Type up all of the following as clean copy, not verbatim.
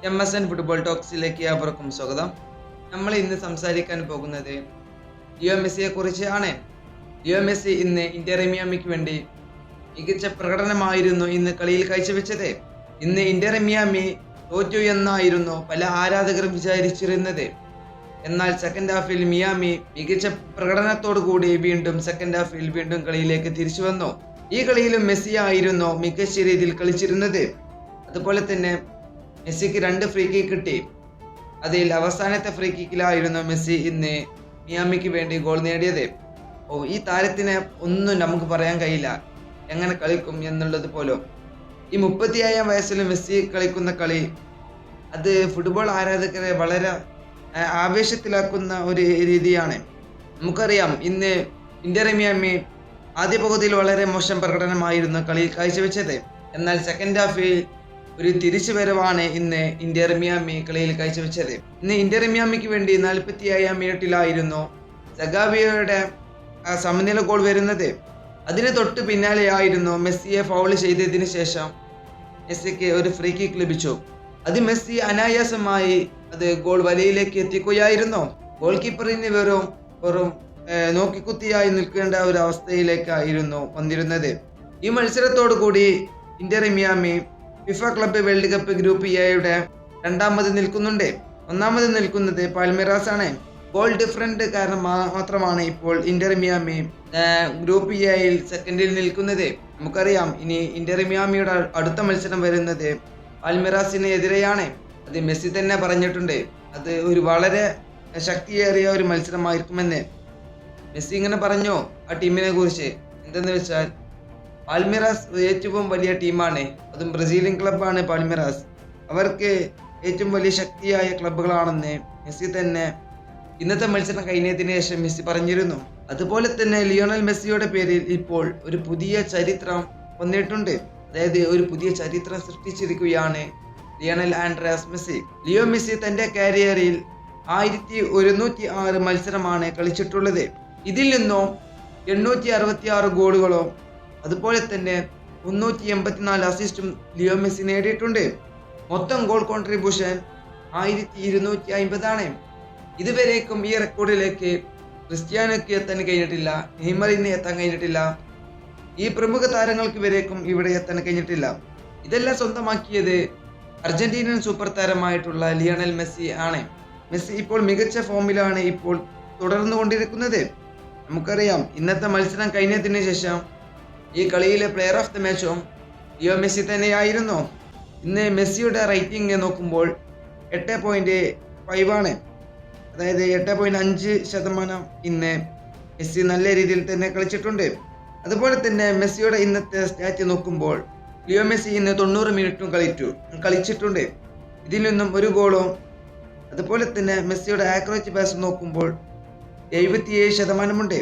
MSN football ടോക്സിലേക്ക് അവർക്കും സ്വാഗതം. നമ്മൾ ഇന്ന് സംസാരിക്കാൻ പോകുന്നത് ലിയോ മെസ്സിയെ കുറിച്ചാണ്. ലിയോ മെസ്സി ഇന്ന് ഇന്റർ മിയാമിക്ക് വേണ്ടി മികച്ച പ്രകടനമായിരുന്നു ഇന്ന് കളിയിൽ കാഴ്ചവെച്ചത്. ഇന്ന് ഇന്റർ മിയാമി തോറ്റു എന്നായിരുന്നു പല ആരാധകരും വിചാരിച്ചിരുന്നത്. എന്നാൽ സെക്കൻഡ് ഹാഫിൽ മിയാമി മികച്ച പ്രകടനത്തോടു കൂടി സെക്കൻഡ് ഹാഫിൽ വീണ്ടും കളിയിലേക്ക് തിരിച്ചു വന്നു. ഈ കളിയിലും മെസ്സി ആയിരുന്നു മികച്ച രീതിയിൽ കളിച്ചിരുന്നത്. അതുപോലെ തന്നെ മെസ്സിക്ക് 2 ഫ്രീ കിക്ക് കിട്ടി. അതിൽ അവസാനത്തെ ഫ്രീ കിക്കിലായിരുന്നു മെസ്സി ഇന്ന് മിയാമിക്ക് വേണ്ടി ഗോൾ നേടിയത്. ഈ താരത്തിനെ ഒന്നും നമുക്ക് പറയാൻ കഴിയില്ല, എങ്ങനെ കളിക്കും എന്നുള്ളത് പോലും. ഈ 37-ാം വയസ്സിൽ മെസ്സി കളിക്കുന്ന കളി അത് ഫുട്ബോൾ ആരാധകരെ വളരെ ആവേശത്തിലാക്കുന്ന ഒരു രീതിയാണ്. നമുക്കറിയാം, ഇന്ന് ഇന്റർ മിയാമി ആദ്യ പകുതിയിൽ വളരെ മോശം പ്രകടനമായിരുന്നു കളിയിൽ കാഴ്ചവെച്ചത്. എന്നാൽ സെക്കൻഡ് ഹാഫിൽ ഒരു തിരിച്ചുവരവാണ് ഇന്ന് ഇന്റർ മിയാമി കളിയിൽ കാഴ്ചവെച്ചത്. ഇന്ന് ഇന്റർ മിയാമിക്ക് വേണ്ടി 47-ാം മിനിറ്റിലായിരുന്നു സഗാവിയോയുടെ സമനില ഗോൾ വരുന്നത്. അതിന് തൊട്ട് പിന്നാലെയായിരുന്നു മെസ്സിയെ ഫൗൾ ചെയ്തതിന് ശേഷം മെസ്സിക്ക് ഒരു ഫ്രീ കിക്ക് ലഭിച്ചു. അത് മെസ്സി അനായാസമായി അത് ഗോൾ വലയിലേക്ക് എത്തിക്കുകയായിരുന്നു. ഗോൾ കീപ്പറിന് വെറും നോക്കിക്കുത്തിയായി നിൽക്കേണ്ട ഒരു അവസ്ഥയിലേക്കായിരുന്നു വന്നിരുന്നത്. ഈ മത്സരത്തോടു കൂടി Inter Miami FIFA club world cup group എയുടെ 2ാമത് നിൽക്കുന്നുണ്ട്. 1ാമത് നിൽക്കുന്നത് പാൽമിറാസ് ആണ്. ഗോൾ ഡിഫറൻറ്റ് കാരണം മാത്രമാണ് ഇപ്പോൾ ഇന്റർ മിയാമി ഗ്രൂപ്പ് എയിൽ സെക്കൻഡിൽ നിൽക്കുന്നത്. നമുക്കറിയാം, ഇനി ഇന്റർ മിയാമിയുടെ അടുത്ത മത്സരം വരുന്നത് പാൽമിറാസിന് എതിരെയാണ്. അത് മെസ്സി തന്നെ പറഞ്ഞിട്ടുണ്ട്, അത് ഒരു വളരെ ശക്തിയേറിയ ഒരു മത്സരമായിരിക്കുമെന്ന്. മെസ്സി ഇങ്ങനെ പറഞ്ഞു ആ ടീമിനെ കുറിച്ച്. എന്തെന്ന് വെച്ചാൽ, പാൽമിറാസ് ഏറ്റവും വലിയ ടീമാണ്, അതും ബ്രസീലിയൻ ക്ലബ്ബാണ് പാൽമിറാസ്. അവർക്ക് ഏറ്റവും വലിയ ശക്തിയായ ക്ലബ്ബുകളാണെന്ന് മെസ്സി തന്നെ ഇന്നത്തെ മത്സരം കഴിഞ്ഞതിന് ശേഷം മെസ്സി പറഞ്ഞിരുന്നു. അതുപോലെ തന്നെ ലിയോണൽ മെസ്സിയുടെ പേരിൽ ഇപ്പോൾ ഒരു പുതിയ ചരിത്രം വന്നിട്ടുണ്ട്. അതായത് ഒരു പുതിയ ചരിത്രം സൃഷ്ടിച്ചിരിക്കുകയാണ് Lionel Andres Messi. Leo Messi തന്റെ കരിയറിൽ 1106 മത്സരമാണ് കളിച്ചിട്ടുള്ളത്. ഇതിൽ നിന്നും 866 ഗോളുകളോ അതുപോലെ തന്നെ 384 അസിസ്റ്റും ലിയോ മെസ്സി നേടിയിട്ടുണ്ട്. മൊത്തം ഗോൾ കോൺട്രിബ്യൂഷൻ 1250 ആണ്. ഇതുവരേക്കും ഈ റെക്കോർഡിലേക്ക് ക്രിസ്ത്യാനോയ്ക്ക് എത്താൻ കഴിഞ്ഞിട്ടില്ല, നെയ്മറിന് എത്താൻ കഴിഞ്ഞിട്ടില്ല, ഈ പ്രമുഖ താരങ്ങൾക്ക് വരേക്കും ഇവിടെ എത്താൻ കഴിഞ്ഞിട്ടില്ല. ഇതെല്ലാം സ്വന്തമാക്കിയത് അർജന്റീനിയൻ സൂപ്പർ താരമായിട്ടുള്ള ലിയണൽ മെസ്സി ആണ്. മെസ്സി ഇപ്പോൾ മികച്ച ഫോമിലാണ് ഇപ്പോൾ തുടർന്നു കൊണ്ടിരിക്കുന്നത്. നമുക്കറിയാം, ഇന്നത്തെ മത്സരം കഴിഞ്ഞതിന് ശേഷം ഈ കളിയിലെ പ്ലെയർ ഓഫ് ദി മാച്ചും ലിയോ മെസ്സി തന്നെയായിരുന്നു. ഇന്ന് മെസ്സിയുടെ റേറ്റിംഗ് നോക്കുമ്പോൾ 8.5 ആണ്. അതായത് 8.5% ഇന്ന് മെസ്സി നല്ല രീതിയിൽ തന്നെ കളിച്ചിട്ടുണ്ട്. അതുപോലെ തന്നെ മെസ്സിയുടെ ഇന്നത്തെ സ്റ്റാറ്റ് നോക്കുമ്പോൾ ലിയോ മെസ്സി ഇന്ന് 90 മിനിറ്റും കളിച്ചിട്ടുണ്ട്. ഇതിൽ നിന്നും 1 ഗോളും. അതുപോലെ തന്നെ മെസ്സിയുടെ ആക്യുറേറ്റ് പാസ് നോക്കുമ്പോൾ 77%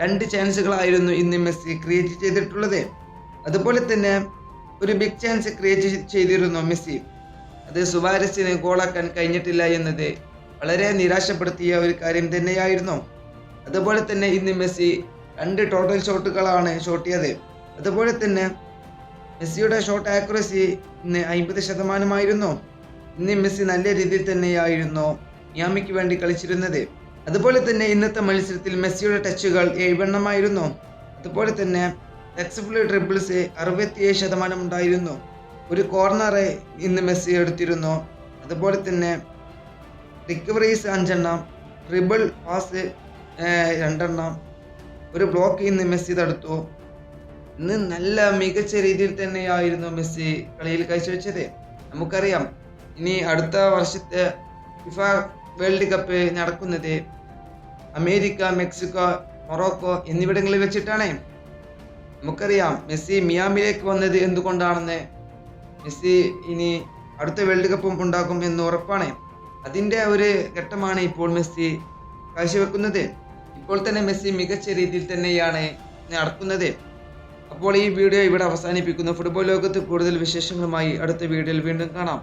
2 ചാൻസുകളായിരുന്നു ഇന്ന് മെസ്സി ക്രിയേറ്റ് ചെയ്തിട്ടുള്ളത്. അതുപോലെ തന്നെ ഒരു ബിഗ് ചാൻസ് ക്രിയേറ്റ് ചെയ്തിരുന്നു മെസ്സി. അത് സുവാരസിന് ഗോളാക്കാൻ കഴിഞ്ഞിട്ടില്ല എന്നത് വളരെ നിരാശപ്പെടുത്തിയ ഒരു കാര്യം തന്നെയായിരുന്നു. അതുപോലെ തന്നെ ഇന്ന് മെസ്സി 2 ടോട്ടൽ ഷോട്ടുകളാണ് ഷോട്ടിയത്. അതുപോലെ തന്നെ മെസ്സിയുടെ ഷോട്ട് ആക്യുറസി ഇന്ന് 50% ഇന്ന് മെസ്സി നല്ല രീതിയിൽ തന്നെയായിരുന്നു മിയാമിക്ക് വേണ്ടി കളിച്ചിരുന്നത്. അതുപോലെ തന്നെ ഇന്നത്തെ മത്സരത്തിൽ മെസ്സിയുടെ ടച്ചുകൾ 7 അതുപോലെ തന്നെ സക്സസ്ഫുൾ ഡ്രിബിൾസ് 67% ഉണ്ടായിരുന്നു. ഒരു കോർണർ ഇന്ന് മെസ്സി എടുത്തിരുന്നു. അതുപോലെ തന്നെ റിക്കവറീസ് 5, ട്രിബിൾ പാസ് 2, ഒരു ബ്ലോക്ക് ഇന്ന് മെസ്സി തടുത്തു. ഇന്ന് നല്ല മികച്ച രീതിയിൽ തന്നെയായിരുന്നു മെസ്സി കളിയിൽ കാഴ്ചവെച്ചത്. നമുക്കറിയാം, ഇനി അടുത്ത വർഷത്തെ ഫിഫ വേൾഡ് കപ്പ് നടക്കുന്നത് അമേരിക്ക, മെക്സിക്കോ, മൊറോക്കോ എന്നിവിടങ്ങളിൽ വെച്ചിട്ടാണ്. നമുക്കറിയാം, മെസ്സി മിയാമിലേക്ക് വന്നത് എന്തുകൊണ്ടാണെന്ന്. മെസ്സി ഇനി അടുത്ത വേൾഡ് കപ്പും ഉണ്ടാകും എന്ന് ഉറപ്പാണ്. അതിൻ്റെ ഒരു ഘട്ടമാണ് ഇപ്പോൾ മെസ്സി കാഴ്ചവെക്കുന്നത്. ഇപ്പോൾ തന്നെ മെസ്സി മികച്ച രീതിയിൽ തന്നെയാണ് നടക്കുന്നത്. അപ്പോൾ ഈ വീഡിയോ ഇവിടെ അവസാനിപ്പിക്കുന്നു. ഫുട്ബോൾ ലോകത്ത് കൂടുതൽ വിശേഷങ്ങളുമായി അടുത്ത വീഡിയോയിൽ വീണ്ടും കാണാം.